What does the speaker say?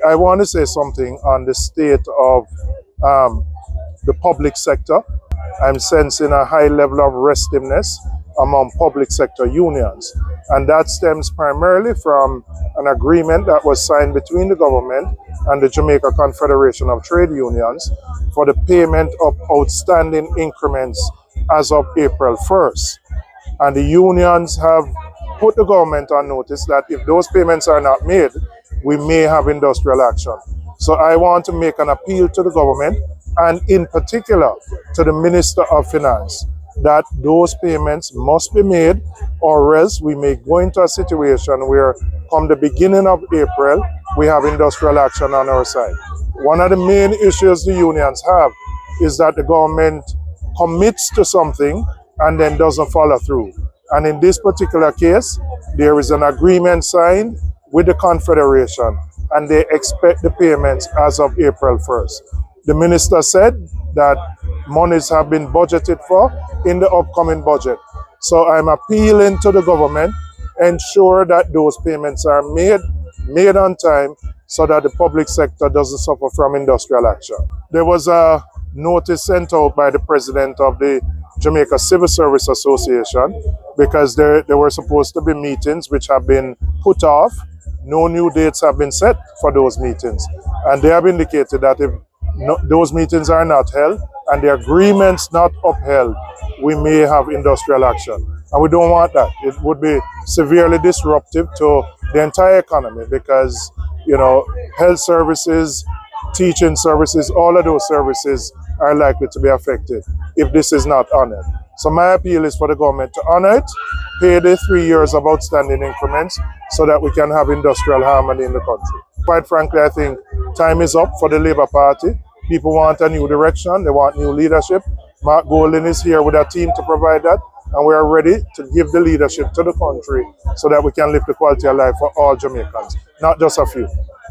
I want to say something on the state of the public sector. I'm sensing a high level of restiveness among public sector unions. And that stems primarily from an agreement that was signed between the government and the Jamaica Confederation of Trade Unions for the payment of outstanding increments as of April 1st. And the unions have put the government on notice that if those payments are not made, we may have industrial action. So I want to make an appeal to the government and in particular to the Minister of Finance that those payments must be made, or else we may go into a situation where come the beginning of April, we have industrial action on our side. One of the main issues the unions have is that the government commits to something and then doesn't follow through. And in this particular case, there is an agreement signed with the Confederation and they expect the payments as of April 1st. The minister said that monies have been budgeted for in the upcoming budget. So I'm appealing to the government, ensure that those payments are made on time so that the public sector doesn't suffer from industrial action. There was a notice sent out by the president of the Jamaica Civil Service Association because there were supposed to be meetings which have been put off. No new dates have been set for those meetings. And they have indicated that if those meetings are not held and the agreements not upheld, we may have industrial action. And we don't want that. It would be severely disruptive to the entire economy because, you know, health services, teaching services, all of those services are likely to be affected if this is not honored. So my appeal is for the government to honor it, pay the 3 years of outstanding increments so that we can have industrial harmony in the country. Quite frankly, I think time is up for the Labour Party. People want a new direction, they want new leadership. Mark Golden is here with a team to provide that, and we are ready to give the leadership to the country so that we can lift the quality of life for all Jamaicans, not just a few.